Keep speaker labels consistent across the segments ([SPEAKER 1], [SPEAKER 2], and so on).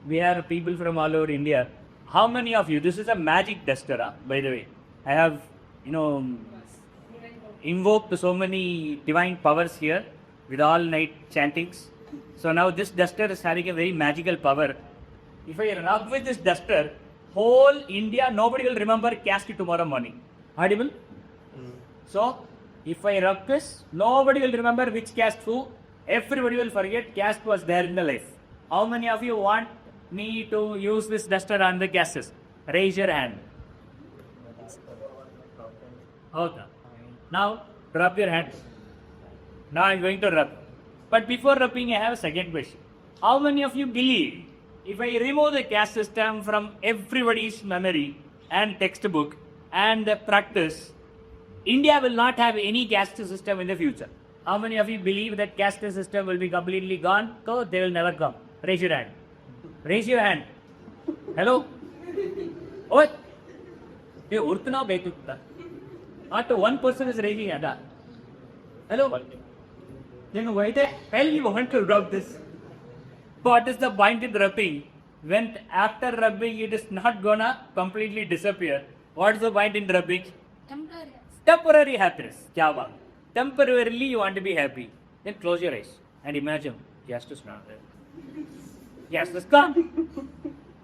[SPEAKER 1] we have people from all over India. How many of you, this is a magic duster, by the way. I have, invoked so many divine powers here with all night chantings. So now this duster is having a very magical power. If I rub with this duster, whole India, nobody will remember caste tomorrow morning. Audible? So, if I rub this, nobody will remember which caste who. Everybody will forget caste was there in the life. How many of you want me to use this duster on the castes? Raise your hand. Okay. Now, rub your hand. Now I am going to rub. But before rubbing, I have a second question. How many of you believe if I remove the caste system from everybody's memory and textbook and the practice, India will not have any caste system in the future? How many of you believe that caste system will be completely gone? So they will never come. Raise your hand. Raise your hand. Hello? What? Not one person is raising hand. Hello? Then why the hell you want to rub this? What is the point in rubbing? When after rubbing it is not gonna completely disappear. What is the point in rubbing? Temporary happiness. Temporarily you want to be happy. Then close your eyes and imagine caste is not there. Caste is gone.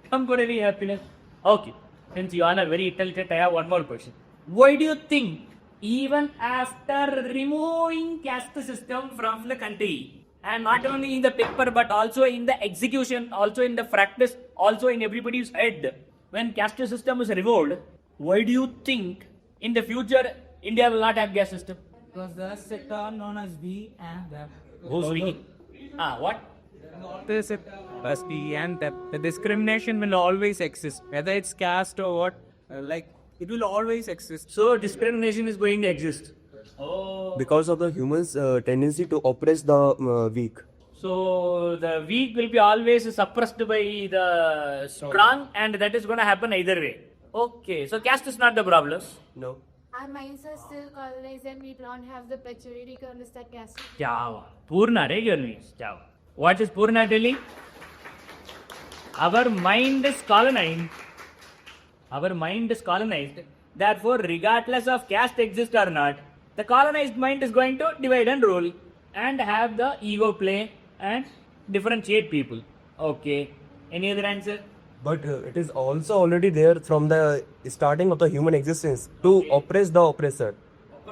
[SPEAKER 1] Temporary happiness. Okay. Since you all are very intelligent, I have one more question. Why do you think even after removing caste system from the country, and not only in the paper but also in the execution, also in the practice, also in everybody's head, when caste system is removed, why do you think in the future India will not have caste system?
[SPEAKER 2] Because the sector known as we and them.
[SPEAKER 1] Who's we? What?
[SPEAKER 2] This as we and them. The discrimination will always exist, whether it's caste or what. It will always exist.
[SPEAKER 1] So discrimination is going to exist.
[SPEAKER 3] Because of the humans' tendency to oppress the weak.
[SPEAKER 1] So the weak will be always suppressed by the strong, and that is going to happen either way. Okay, so caste is not the problem.
[SPEAKER 3] No.
[SPEAKER 4] Our minds are still colonized and we don't have the maturity to understand caste.
[SPEAKER 1] Purna, regular means. What is Purna telling? Our mind is colonized. Our mind is colonized. Therefore, regardless of caste exists or not, the colonized mind is going to divide and rule and have the ego play and differentiate people. Okay. Any other answer?
[SPEAKER 3] But it is also already there from the starting of the human existence to oppress the oppressor.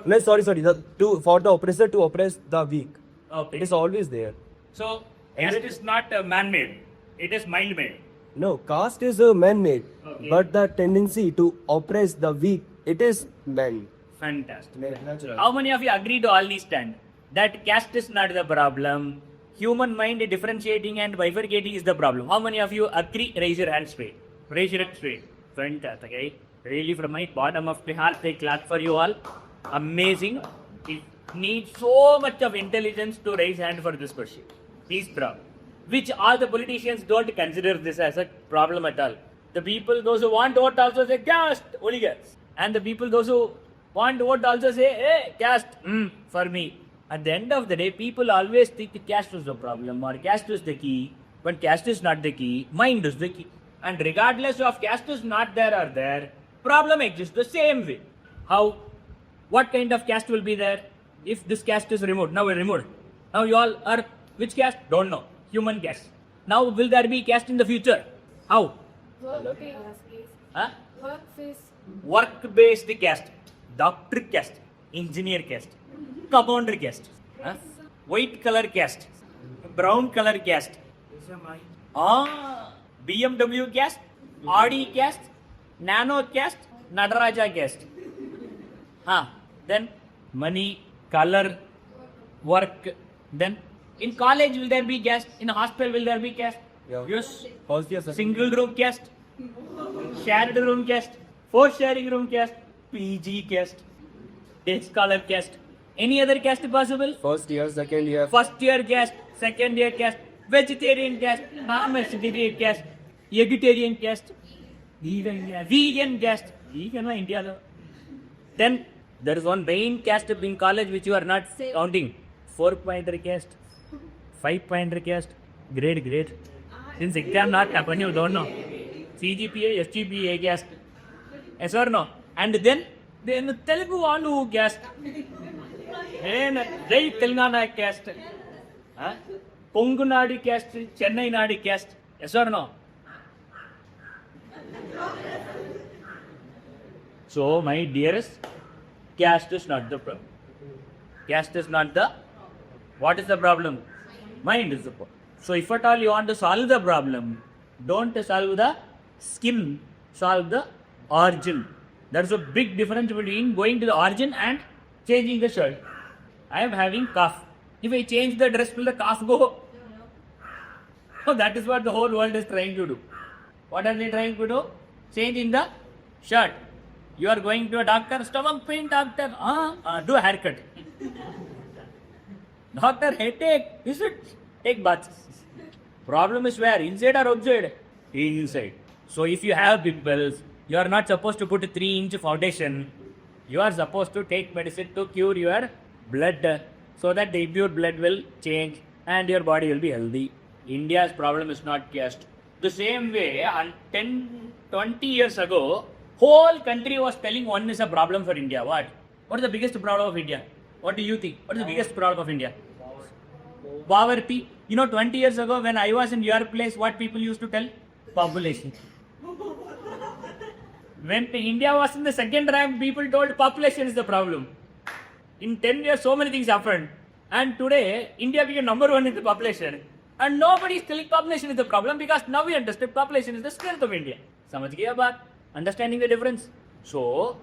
[SPEAKER 3] No, sorry. For the oppressor to oppress the weak.
[SPEAKER 1] Okay.
[SPEAKER 3] It is always there.
[SPEAKER 1] So, caste is not man-made. It is mind-made.
[SPEAKER 3] No, caste is a man-made.
[SPEAKER 1] Okay.
[SPEAKER 3] But the tendency to oppress the weak, it is man.
[SPEAKER 1] Fantastic.
[SPEAKER 3] Natural.
[SPEAKER 1] How many of you agree to all these stand? That caste is not the problem. Human mind differentiating and bifurcating is the problem. How many of you agree? Raise your hand straight. Raise your hand straight. Fantastic. Okay? Really from my bottom of my heart, I clap for you all. Amazing. It needs so much of intelligence to raise hand for this question. Please proud. Which all the politicians don't consider this as a problem at all. The people, those who want to vote also say caste, oligarchs. And the people, those who want to vote also say, hey, caste, for me. At the end of the day, people always think caste is the problem or caste is the key. But caste is not the key, mind is the key. And regardless of caste is not there or there, problem exists the same way. How? What kind of caste will be there if this caste is removed? Now we're removed. Now you all are, which caste? Don't know. Human caste. Now will there be caste in the future? How? Work-based caste. Doctor caste. Engineer caste. Compounder caste. White color caste. Brown color caste. BMW caste. Audi caste. Nano caste. Nadaraja caste. Then money, color, work. Then in college will there be caste? In a hospital will there be caste?
[SPEAKER 3] Yeah.
[SPEAKER 1] Yes.
[SPEAKER 3] First year,
[SPEAKER 1] Single room caste. Shared room caste. 4 sharing room caste. PG caste. Day scholar caste. Any other caste possible?
[SPEAKER 3] First year, second year.
[SPEAKER 1] First year caste, second year caste, vegetarian caste, non-vegetarian caste, vegetarian caste, vegan caste. Vegan in India. Then there is one main caste in college which you are not counting. 4-pointer caste, 5-pointer caste, grade. Since exam not happen, you don't know. CGPA, SGPA caste. Yes or no? And then Telugu వాళ్ళు caste. Jai Telangana caste. Kongu Nadu caste, Chennai Nadu caste. Yes or no? So, my dearest, caste is not the problem. Caste is not the. What is the problem? Mind is the problem. So, if at all you want to solve the problem, don't solve the skin, solve the origin. There's a big difference between going to the origin and changing the shirt. I am having cough. If I change the dress, will the cough go? So that is what the whole world is trying to do. What are they trying to do? Change in the shirt. You are going to a doctor, stomach pain doctor, do a haircut. Doctor, headache, is it? Take bath. Problem is where? Inside or outside? Inside. So if you have pimples, you are not supposed to put a 3-inch foundation. You are supposed to take medicine to cure your blood so that the impure blood will change and your body will be healthy. India's problem is not caste. The same way, 10-20 years ago, whole country was telling one is a problem for India. What? What is the biggest problem of India? What do you think? What is the biggest problem of India? Poverty. 20 years ago when I was in your place, what people used to tell? Population. When India was in the second rank, people told population is the problem. In 10 years, so many things happened. And today, India became number 1 in the population. And nobody is telling population is the problem because now we understand population is the strength of India. Samajh gaya baat? Understanding the difference. So,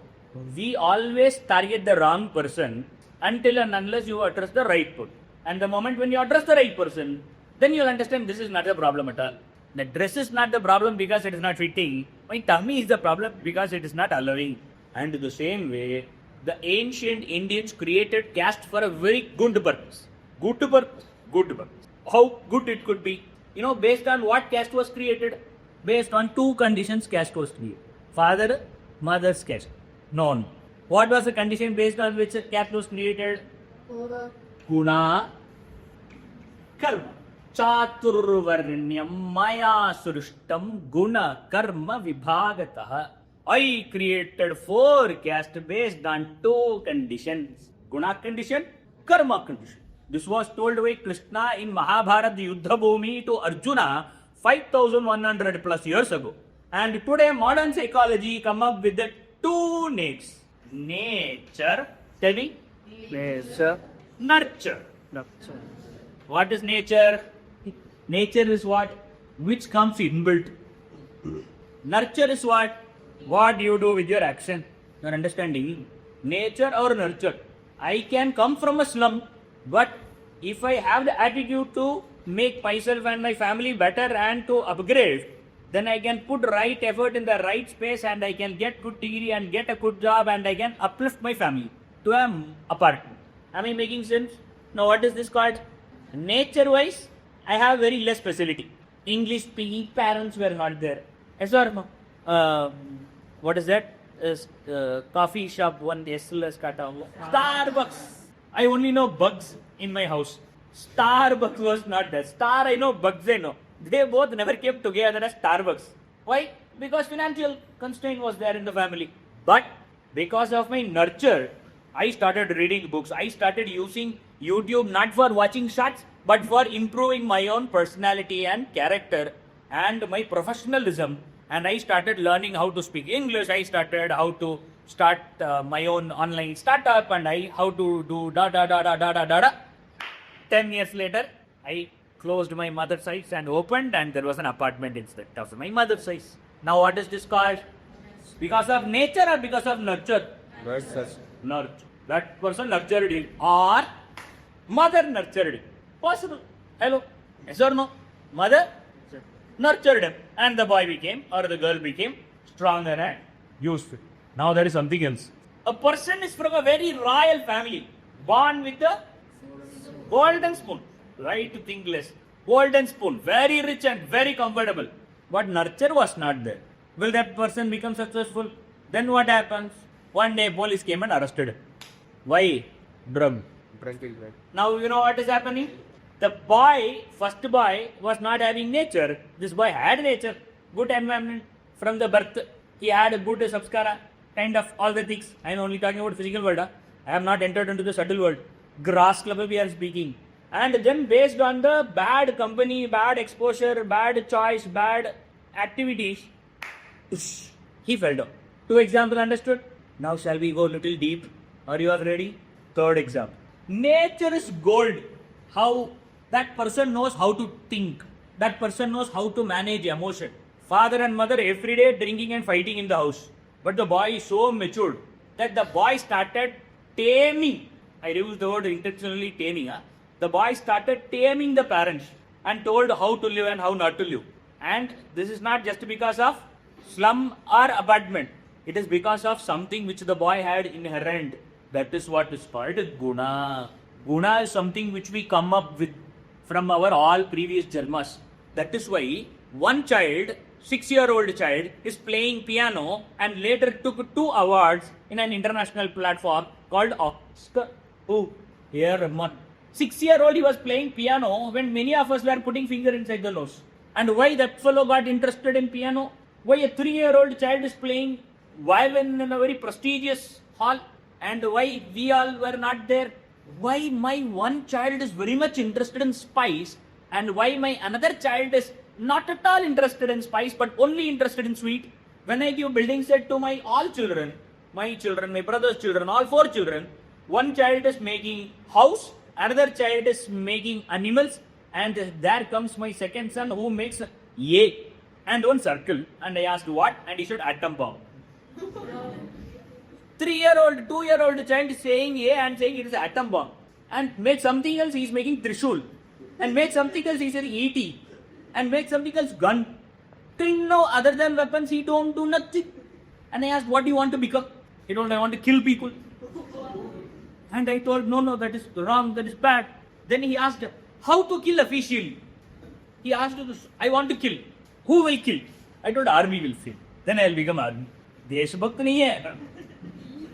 [SPEAKER 1] we always target the wrong person until and unless you address the right person. And the moment when you address the right person, then you'll understand this is not a problem at all. The dress is not the problem because it is not fitting. My tummy is the problem because it is not allowing. And the same way, the ancient Indians created caste for a very good purpose. Good purpose. Good purpose. How good it could be? Based on what caste was created? Based on 2 conditions caste was created. Father, mother's caste. No. What was the condition based on which caste was created? Guna, karma. Chaturvarnyam maya surishtam guna karma vibhagatah. I created 4 castes based on 2 conditions. Guna condition, karma condition. This was told by Krishna in Mahabharata Yuddha Bhumi to Arjuna 5,100 plus years ago. And today modern psychology come up with the 2 names. Nature, tell me. Nature. Nurture. What is nature? Nature is what? Which comes inbuilt. Nurture is what? What you do with your action. You are understanding? Nature or nurture. I can come from a slum, but if I have the attitude to make myself and my family better and to upgrade, then I can put right effort in the right space and I can get good degree and get a good job and I can uplift my family to an apartment. Am I making sense? Now what is this called? Nature wise, I have very less facility. English speaking parents were not there. Yes or no? What is that? Coffee shop, one SLS kata. Starbucks. I only know bugs in my house. Starbucks was not there. Star I know, bugs I know. They both never came together as Starbucks. Why? Because financial constraint was there in the family. But because of my nurture, I started reading books. I started using YouTube not for watching shots, but for improving my own personality and character and my professionalism. And I started learning how to speak English. I started how to start my own online startup and how to do da da da da da da da. 10 years later, I closed my mother's eyes and opened, and there was an apartment instead of my mother's eyes. Now what is this called? Because of nature or because of nurture? Nurture. That person nurtured him or mother nurtured him. Possible. Hello. Yes or no? Mother nurtured him and the boy became or the girl became stronger and useful. Now there is something else. A person is from a very royal family, born with a golden spoon. Right to think less. Golden spoon, very rich and very comfortable. But nurture was not there. Will that person become successful? Then what happens? One day police came and arrested him. Why? Drug. Now you know what is happening? The boy, first boy, was not having nature. This boy had nature, good environment from the birth. He had a good samskara, kind of all the things. I am only talking about physical world. I have not entered into the subtle world. Grass level we are speaking. And then based on the bad company, bad exposure, bad choice, bad activities, he fell down. Two examples understood? Now shall we go a little deep? Are you all ready? Third example. Nature is gold. How that person knows how to think. That person knows how to manage emotion. Father and mother every day drinking and fighting in the house. But the boy is so matured that the boy started taming. I use the word intentionally taming. The boy started taming the parents and told how to live and how not to live. And this is not just because of slum or apartment. It is because of something which the boy had inherent. That is what is called guna. Guna is something which we come up with from our all previous janmas. That is why one child, 6-year-old child, is playing piano and later took 2 awards in an international platform called Oscar. Oh, here, Rahman. 6-year-old he was playing piano when many of us were putting finger inside the nose. And why that fellow got interested in piano? Why a 3-year-old child is playing violin in a very prestigious hall? And why we all were not there? Why my one child is very much interested in spice and why my another child is not at all interested in spice but only interested in sweet? When I give building set to my all children, my brother's children, all 4 children, one child is making house, another child is making animals, and there comes my second son who makes A and one circle. And I asked what? And he said atom bomb. 3-year-old, 2-year-old child is saying A and saying it is atom bomb. And make something else, he is making Trishul. And make something else, he is saying ET. And make something else, gun. Think no, other than weapons, he don't do nothing. And I asked, what do you want to become? He told, I want to kill people. And I told, no, that is wrong, that is bad. Then he asked, how to kill officially? He asked, I want to kill. Who will kill? I told, army will kill. Then I will become army. Deshbhakt nahi hai.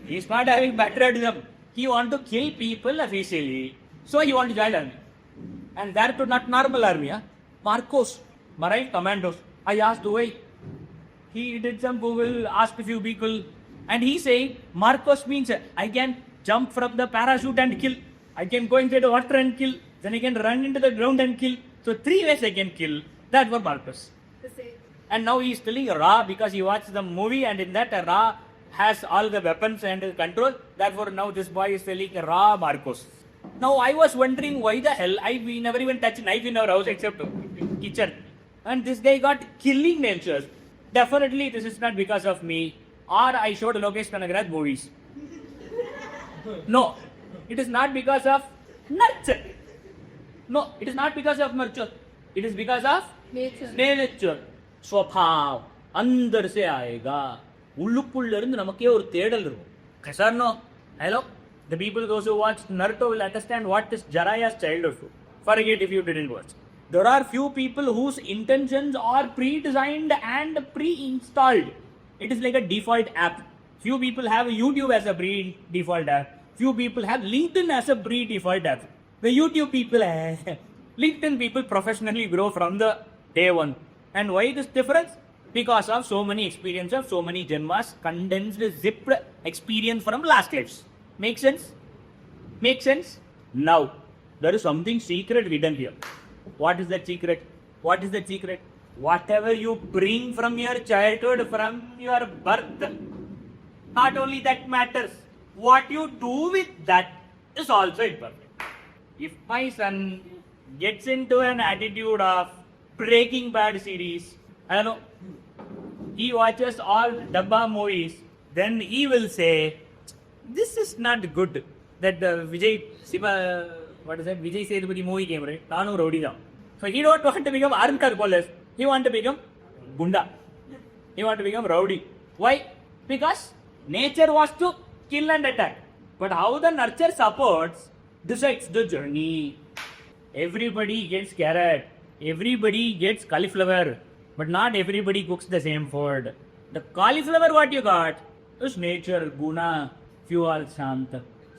[SPEAKER 1] He is not having patriotism. He want to kill people officially. So he want to join army. And that too not normal army. Marcos, Marine Commandos. I asked why. He did some Google, asked a few people. And he saying, Marcos means I can jump from the parachute and kill. I can go into the water and kill. Then I can run into the ground and kill. So 3 ways I can kill. That was Marcos. And now he is telling Ra because he watched the movie and in that Ra has all the weapons and control. Therefore now this boy is telling Ra Marcos. Now I was wondering why the hell we never even touch knife in our house except kitchen. And this guy got killing natures. Definitely this is not because of me or I showed Lokesh Kanagaraj movies. No, it is not because of nurture. No, it is not because of nurture. It is because of nature. स्वभाव अंदर से आएगा உள்ளுக்குள்ள இருந்து நமக்கே ஒரு தேடல் இருக்கும். Yes or no? Hello? The people those who watched Naruto will understand what is Jiraiya's childhood. Forget if you didn't watch. There are few people whose intentions are pre-designed and pre-installed. It is like a default app. Few people have YouTube as a pre-default app. Few people have LinkedIn as a pre-default app. The YouTube people, LinkedIn people professionally grow from the day one. And why this difference? Because of so many experiences, so many janmas, condensed, zipped experience from last lives. Make sense? Make sense? Now, there is something secret hidden here. What is that secret? What is that secret? Whatever you bring from your childhood, from your birth, not only that matters. What you do with that is also important. If my son gets into an attitude of Breaking Bad series, I don't know, he watches all Dabba movies, then he will say, this is not good. That Vijay Sethupathi movie came, right? Nanu Rowdy now. So he don't want to become Arnkar police. He want to become Gunda. He want to become Rowdy. Why? Because nature was to kill and attack. But how the nurture supports decides the journey. Everybody gets carrot. Everybody gets cauliflower. But not everybody cooks the same food. The cauliflower what you got is nature, guna. Few are shant,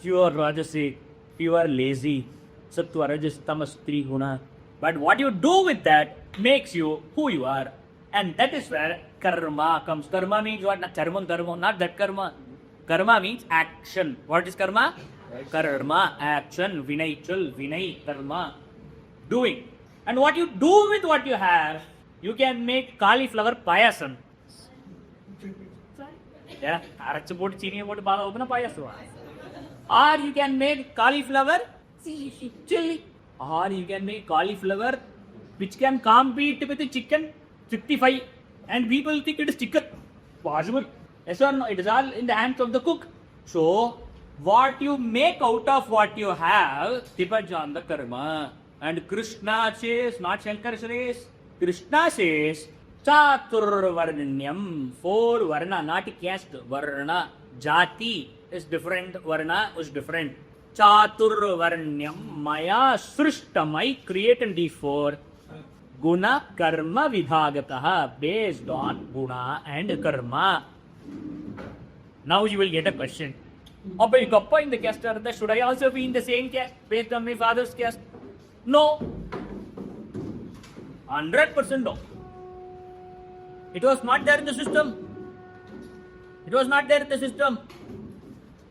[SPEAKER 1] few are rajasic, few are lazy. sattva, rajas, tamas, tri guna. But what you do with that makes you who you are. And that is where karma comes. Karma means what? Not charman, dharma, not that karma. Karma means action. What is karma? Karma, action, vinaychal, vinay, karma, doing. And what you do with what you have, you can make cauliflower payasam. Yeah, அரைச்சு போட்டு சீனியை போட்டு பால் ஊத்துனா பாயாசம். Or you can make cauliflower chili. Or you can make cauliflower which can compete with the chicken 65 and people think it is chicken. Possible. Yes or no? It is all in the hands of the cook. So, what you make out of what you have depends on the karma. And Krishna says, not Shankar says, Krishna says, Chaturvarnyam, 4 varna, not caste, varna. Jati is different, varna is different. Chaturvarnyam, maya srishtam, I created these 4. Guna karma vidhagataha, based on guna and karma. Now you will get a question. Abba, Goppa in the caste, should I also be in the same caste based on my father's caste? No. 100% no. It was not there in the system. It was not there in the system.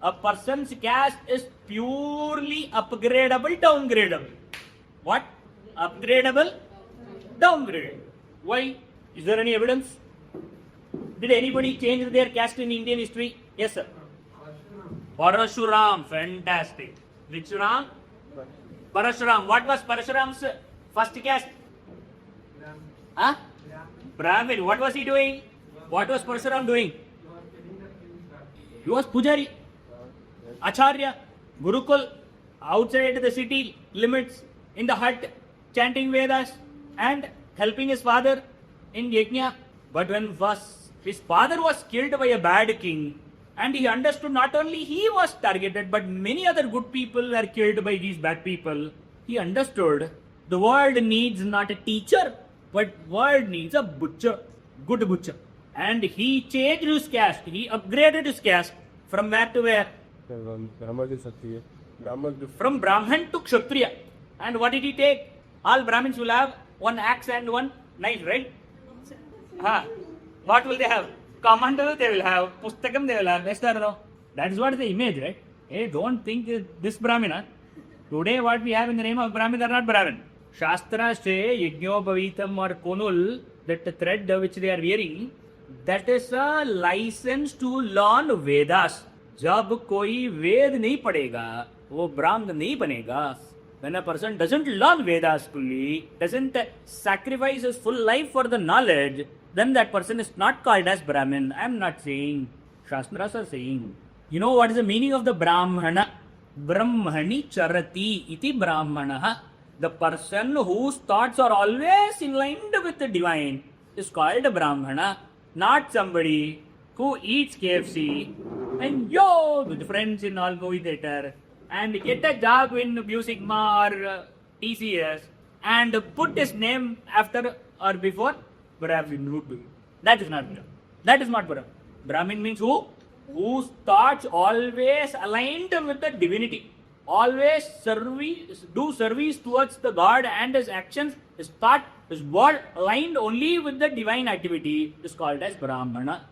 [SPEAKER 1] A person's caste is purely upgradable, downgradable. What? Upgradable, downgradable. Why? Is there any evidence? Did anybody change their caste in Indian history? Yes, sir. Parashuram, fantastic. Which Ram? Parashuram. What was Parashuram's first caste? Huh? Brahmin. What was he doing? What was Parashuram doing? He was Pujari, Acharya, Gurukul, outside the city limits, in the hut, chanting Vedas and helping his father in Yajna. But when his father was killed by a bad king, and he understood not only he was targeted, but many other good people were killed by these bad people, he understood the world needs not a teacher, but world needs a butcher, good butcher. And he changed his caste, he upgraded his caste from where to where? From Brahman to Kshatriya. And what did he take? All Brahmins will have one axe and one knife, right? What will they have? Commander they will have, Pustakam they will have, that is what is the image, right? Hey, don't think this Brahmina. Today what we have in the name of Brahmin are not Brahmin. Shastra say Yajñopavitam or Konul, that thread which they are wearing, that is a license to learn Vedas. जब कोई वेद नहीं पढ़ेगा, वो ब्राह्मण नहीं बनेगा. When a person doesn't learn Vedas fully, doesn't sacrifice his full life for the knowledge, then that person is not called as Brahmin. I am not saying. Shastras are saying. You know what is the meaning of the Brahmana? Brahmani charati iti Brahmanaha. The person whose thoughts are always in line with the divine is called Brahmana. Not somebody who eats KFC and with friends in all movie theater and get a job in Bu Sigma or TCS and put his name after or before Brahmin. That is not Brahmin. That is not Brahmin. Brahmin means who? Whose thoughts always aligned with the divinity. Always do service towards the God, and his actions, his thought, his word aligned only with the divine activity is called as Brahmana.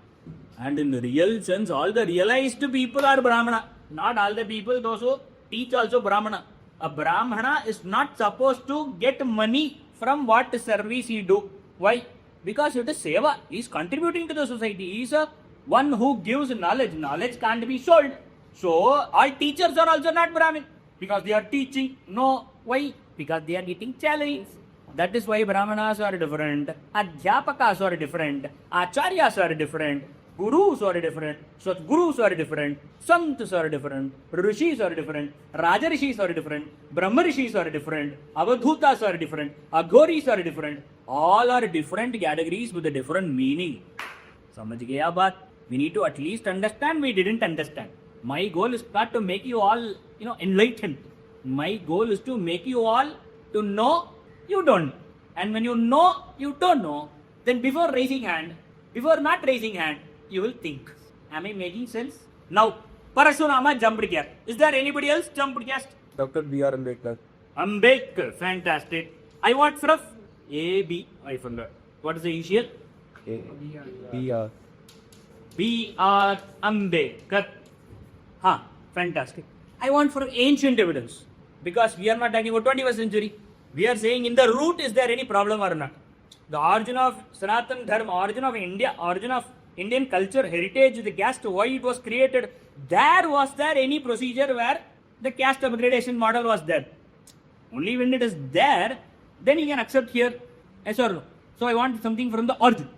[SPEAKER 1] And in the real sense, all the realized people are Brahmana. Not all the people, those who teach also Brahmana. A Brahmana is not supposed to get money from what service he do. Why? Because it is seva. He is contributing to the society. He is a one who gives knowledge. Knowledge can't be sold. So, all teachers are also not Brahmin. Because they are teaching. No. Why? Because they are getting challenged. That is why Brahmanas are different. Adhyapakas are different. Acharyas are different. Gurus are different. Satgurus are different. Santas are different. Rishis are different. Rajarishis are different. Brahmarishis are different. Avadhutas are different. Aghoris are different. All are different categories with a different meaning. Samajh gaya baat? We need to at least understand we didn't understand. My goal is not to make you all, enlightened. My goal is to make you all to know you don't. And when you know you don't know, then before not raising hand, you will think. Am I making sense? Now, Parashurama jumped caste. Is there anybody else jumped caste?
[SPEAKER 3] Dr. B.R. Ambedkar.
[SPEAKER 1] Ambedkar, fantastic. I want from A, B, I forgot. What is the initial?
[SPEAKER 3] B-R.
[SPEAKER 1] B.R. Ambedkar. Fantastic. I want from ancient evidence. Because we are not talking about 21st century. We are saying in the root, is there any problem or not? The origin of Sanatan Dharma, origin of India, origin of Indian culture, heritage, the caste, why it was created. Was there any procedure where the caste upgradation model was there? Only when it is there, then you can accept here, yes or no. So I want something from the origin.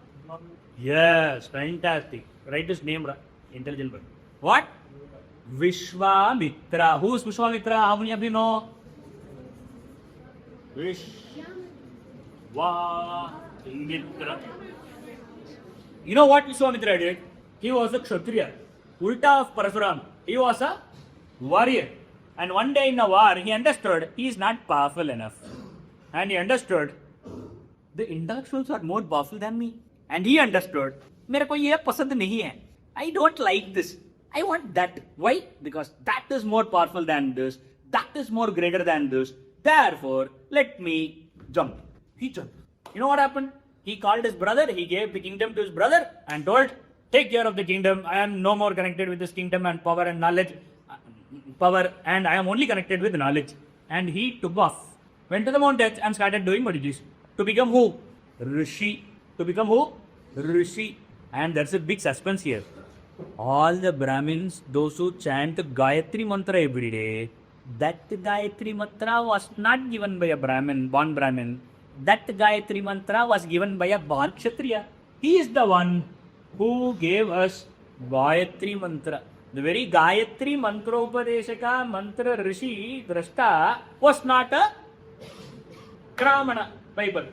[SPEAKER 1] Yes, fantastic. Write his name, intelligent person. What? Vishwamitra. Who is Vishwamitra? How many of you know? Vishwamitra. You know what Vishwamitra did? He was a Kshatriya. Ulta of Parasuram. He was a warrior. And one day in a war, he understood he is not powerful enough. And he understood the intellectuals are more powerful than me. And he understood, मेरे को ये पसंद नहीं है. I don't like this. I want that. Why? Because that is more powerful than this. That is more greater than this. Therefore, let me jump. He jumped. You know what happened? He called his brother. He gave the kingdom to his brother and told, take care of the kingdom. I am no more connected with this kingdom and power and knowledge. And I am only connected with knowledge. And he took off. Went to the mountains and started doing what it is. To become who? Rishi. To become who? Rishi. And there's a big suspense here. All the Brahmins, those who chant Gayatri Mantra every day, that Gayatri Mantra was not given by a Brahmin, born Brahmin. That Gayatri Mantra was given by a born Kshatriya. He is the one who gave us Gayatri Mantra. The very Gayatri Mantra Upadeshaka Mantra Rishi Drashta was not a Kramana Bible.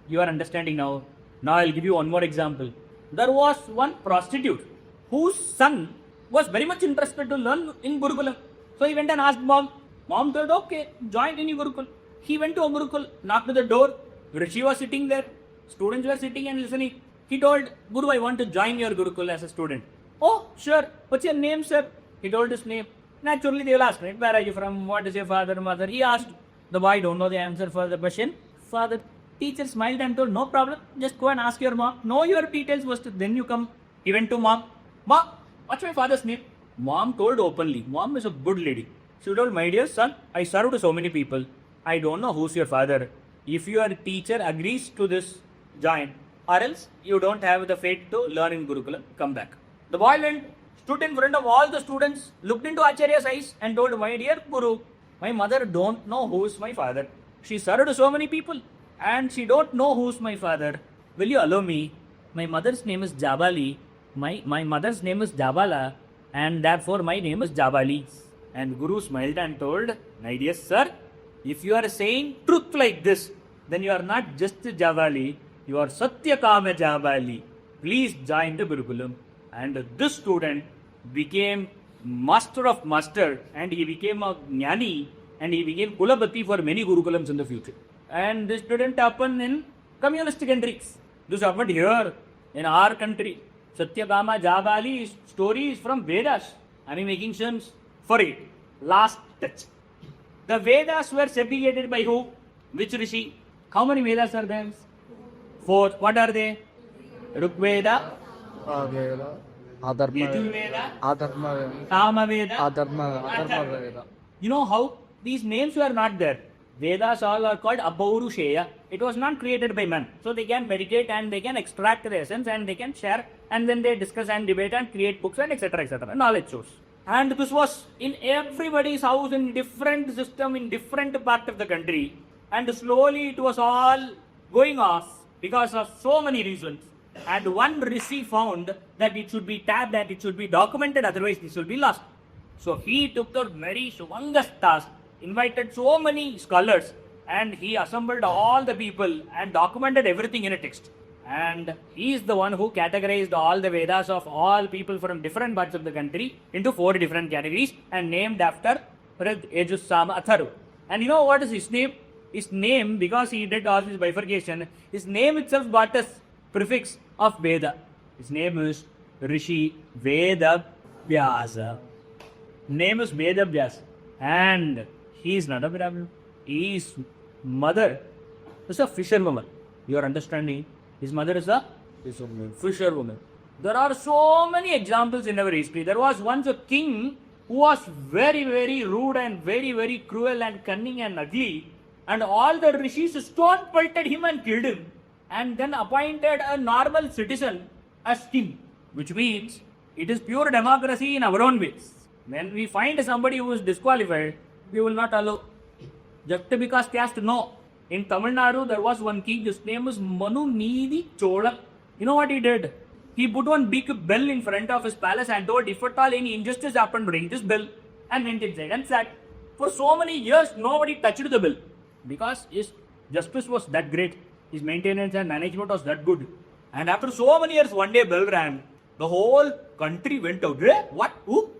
[SPEAKER 1] You are understanding now. Now I'll give you one more example. There was one prostitute whose son was very much interested to learn in Gurukulam. So he went and asked mom. Mom told, okay, join in Gurukul. He went to a Gurukul, knocked at the door. Rishi was sitting there. Students were sitting and listening. He told, Guru, I want to join your Gurukul as a student. Oh, sure. What's your name, sir? He told his name. Naturally, they will ask, right? Where are you from? What is your father, mother? He asked. The boy don't know the answer for the question. Father. Teacher smiled and told, no problem. Just go and ask your mom. Know your details first. Then you come. He went to mom. Mom, what's my father's name? Mom told openly. Mom is a good lady. She told, my dear son, I served so many people. I don't know who's your father. If your teacher agrees to this, join. Or else you don't have the fate to learn in Gurukulam. Come back. The boy went, stood in front of all the students, looked into Acharya's eyes and told, my dear Guru, my mother don't know who is my father. She served so many people and she don't know who's my father. Will you allow me? My mother's name is Jabali. My mother's name is Jabala and therefore my name is Jabali. And Guru smiled and told, my dear sir, if you are saying truth like this, then you are not just Jabali, you are Satyakama Jabali. Please join the Gurukulam. And this student became master of master and he became a Jnani and he became Kulapati for many Gurukulams in the future. And this didn't happen in communist countries. This happened here in our country. Satyakama Jabali story is from Vedas. Are you making sense? For it. Last touch. The Vedas were segregated by who? Which Rishi? How many Vedas are there? 4. What are they? Rigveda, Yajurveda, Samaveda, Atharvaveda. You know how these names were not there? Vedas all are called Apaurusheya. It was not created by man. So they can meditate and they can extract the essence and they can share and then they discuss and debate and create books and etc. etc. Knowledge shows. And this was in everybody's house in different system in different part of the country. And slowly it was all going off because of so many reasons. And one Rishi found that it should be tabbed and it should be documented, otherwise this will be lost. So he took the very humongous task, invited so many scholars, and he assembled all the people and documented everything in a text. And he is the one who categorized all the Vedas of all people from different parts of the country into 4 different categories and named after Rig, Yajus, Sama, Atharva. And you know what is his name? His name, because he did all this bifurcation, his name itself got a prefix of Veda. His name is Rishi Veda Vyasa. Name is Veda Vyasa. And He is not a problem. His mother is a fisherwoman. You are understanding? His mother is a fisherwoman. There are so many examples in our history. There was once a king who was very, very rude and very, very cruel and cunning and ugly. And all the rishis stone pelted him and killed him. And then appointed a normal citizen as king. Which means it is pure democracy in our own ways. When we find somebody who is disqualified, we will not allow. Just because caste, no. In Tamil Nadu, there was one king, his name is Manu Needi Chola. You know what he did? He put one big bell in front of his palace and told if at all any injustice happened, ring this bell, and went inside and sat. For so many years, nobody touched the bell because his justice was that great. His maintenance and management was that good. And after so many years, one day bell rang. The whole country went out. Eh? What? Who?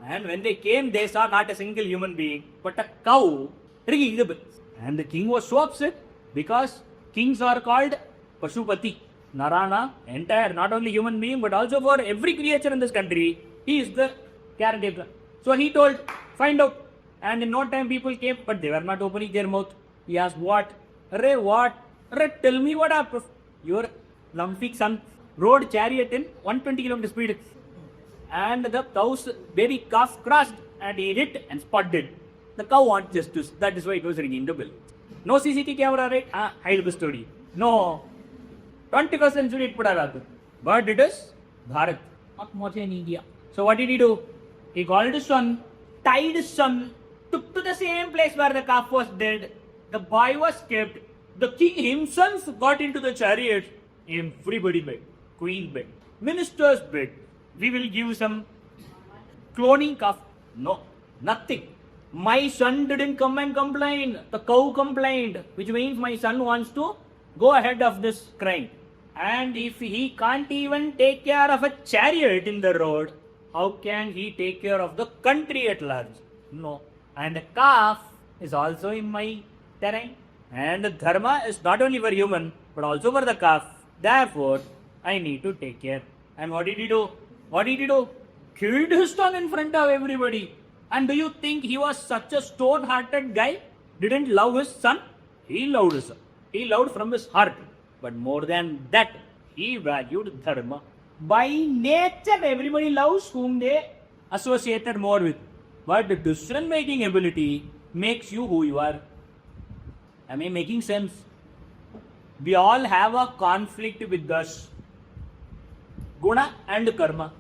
[SPEAKER 1] And when they came, they saw not a single human being, but a cow ringing the bell. And the king was so upset because kings are called Pashupati. Narana, entire, not only human being, but also for every creature in this country, he is the caretaker. So he told, find out. And in no time people came, but they were not opening their mouth. He asked, what? Arre, what? Arre, tell me what happened. Your lumpy son rode chariot in 120 km speed. And the cow's baby calf crushed and he hit and spot dead. The cow wants justice. That is why it was ringing the bell. No CCTV camera, right? Hide the story. No. 21st century it would have happened. But it is Bharat, not more than India. So what did he do? He called his son, tied his son, took to the same place where the calf was dead. The boy was kept. The king himself got into the chariot. Everybody begged. Queen begged. Ministers begged. We will give some cloning calf. No, nothing. My son didn't come and complain. The cow complained, which means my son wants to go ahead of this crime. And if he can't even take care of a chariot in the road, how can he take care of the country at large? No. And the calf is also in my terrain. And the dharma is not only for human, but also for the calf. Therefore, I need to take care. And what did he do? What did he do? Killed his son in front of everybody. And do you think he was such a stone-hearted guy? Didn't love his son? He loved his son. He loved from his heart. But more than that, he valued dharma. By nature, everybody loves whom they associated more with. But the decision-making ability makes you who you are. Am I making sense? We all have a conflict with us. Guna and karma.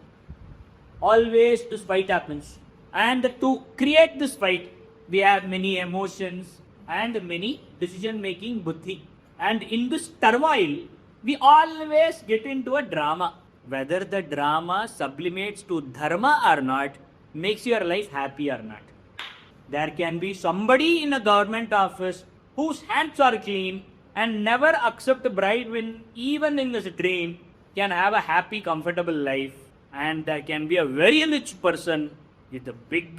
[SPEAKER 1] Always this fight happens. And to create this fight, we have many emotions and many decision-making buddhi. And in this turmoil, we always get into a drama. Whether the drama sublimates to dharma or not, makes your life happy or not. There can be somebody in a government office whose hands are clean and never accept a bribe when even in his dream can have a happy, comfortable life. And there can be a very rich person with a big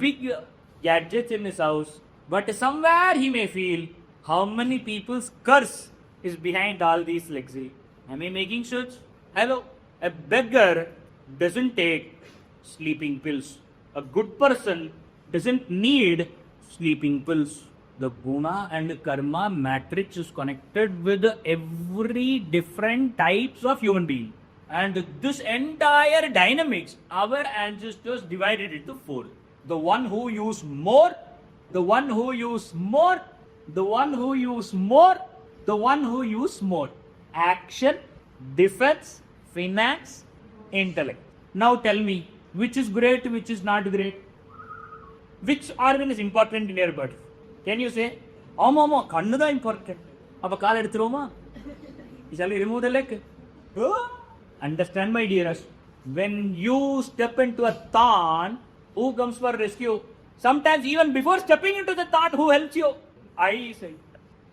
[SPEAKER 1] gadgets in his house. But somewhere he may feel how many people's curse is behind all these luxury. Am I making sense? Hello? A beggar doesn't take sleeping pills. A good person doesn't need sleeping pills. The guna and karma matrix is connected with every different types of human being. And this entire dynamics, our ancestors divided into four. The one who use more, the one who use more, the one who use more, the one who use more. Action, defense, finance, intellect. Now tell me, which is great, which is not great? Which organ is important in your body? Can you say? Amma, kannu da important. Appa kaal eduthiroma? Shall we remove the leg? Understand, my dearest. When you step into a thorn, who comes for rescue? Sometimes even before stepping into the thorn, who helps you? I say.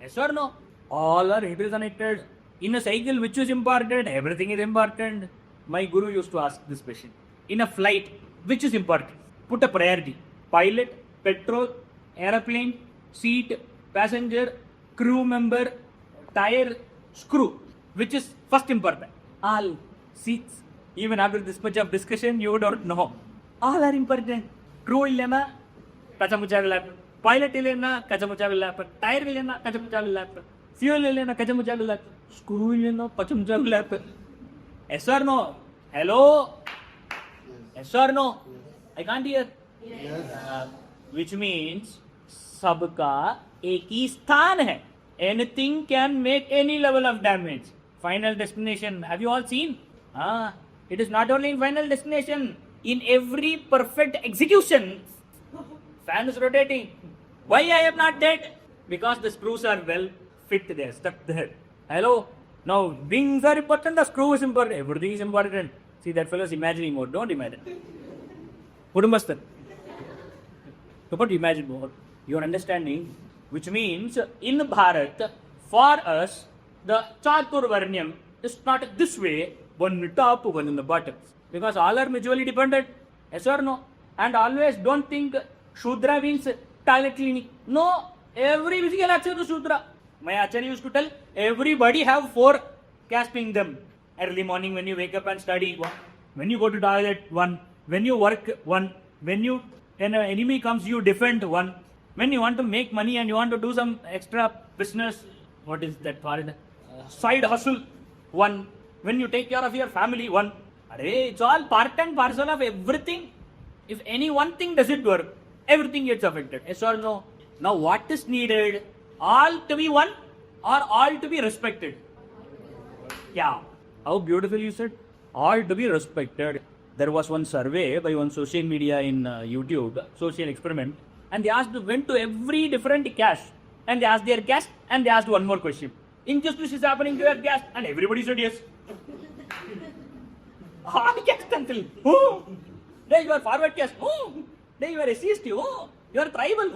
[SPEAKER 1] Yes or no? All are interconnected. In a cycle, which is important? Everything is important. My guru used to ask this question. In a flight, which is important? Put a priority. Pilot, petrol, aeroplane, seat, passenger, crew member, tire, screw. Which is first important? All seats. Even after this much of discussion, you don't know. All are important. Crew illana, pachamuchagala. Pilot ಇಲ್ಲ ಕಚಮುಚಾವಿಲ್ಲ tyre ಇಲ್ಲ ಕಚಮುಚಾವಿಲ್ಲ fuel ಇಲ್ಲ ಕಚಮುಚಾವಿಲ್ಲ screw ಇಲ್ಲ ಪಚಮುಚಾವಿಲ್ಲ yes or no hello yes or no I can't hear which means सबका एक ही स्थान है anything can make any level of damage final destination have you all seen it is not only in final destination in every perfect execution fan is rotating why I am not dead because the screws are well fit there stuck there hello now wings are important the screw is important everything is important see that fellow is imagining more don't imagine Kudumbasthar but imagine more your understanding which means in Bharat for us the Chaturvarnyam is not this way one in the top one in the bottom because all are mutually dependent yes or no and always don't think Shudra means toilet cleaning no every physical action is Shudra my Acharya used to tell everybody have 4 casting them early morning when you wake up and study one when you go to toilet one when you work one when you an enemy comes you defend one when you want to make money and you want to do some extra business what is that word side hustle one when you take care of your family one it's all part and parcel of everything if any one thing doesn't work everything gets affected yes or no now what is needed all to be one or all to be respected yeah how beautiful you said all to be respected there was one survey by one social media in YouTube social experiment and they asked went to every different caste and they asked their caste and they asked one more question injustice is happening to your caste and everybody said yes all caste until they you are forward caste they you are SCST you are tribal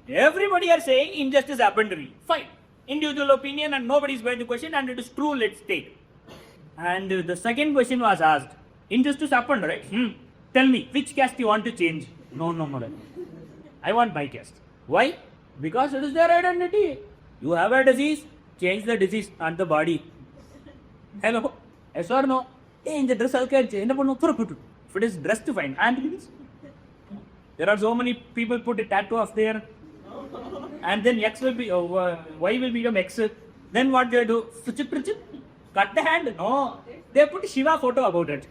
[SPEAKER 1] everybody are saying injustice happened to me fine individual opinion and nobody is going to question and it is true let's take and the second question was asked injustice happened right tell me which caste you want to change no I want my caste why because it is their identity you have a disease change the disease not the body hello yes or no in the dress if it is dressed fine and there are so many people put a tattoo of their and then X will be Y will become X then what they do cut the hand no they put Shiva photo about it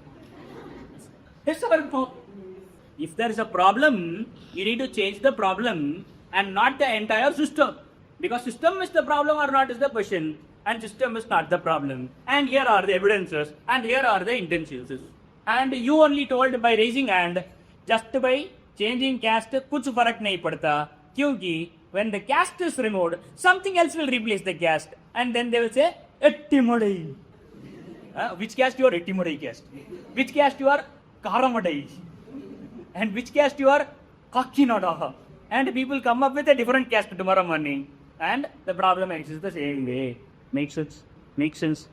[SPEAKER 1] yes or no if there is a problem you need to change the problem and not the entire system because system is the problem or not is the question and system is not the problem and here are the evidences and here are the intentions and you only told by raising hand just by changing caste kuch farak nahi padta kyunki when the caste is removed something else will replace the caste and then they will say ettimadai which caste you are ettimadai caste which caste you are karamadai and which caste you are kakinada and people come up with a different caste tomorrow morning and the problem exists the same way makes sense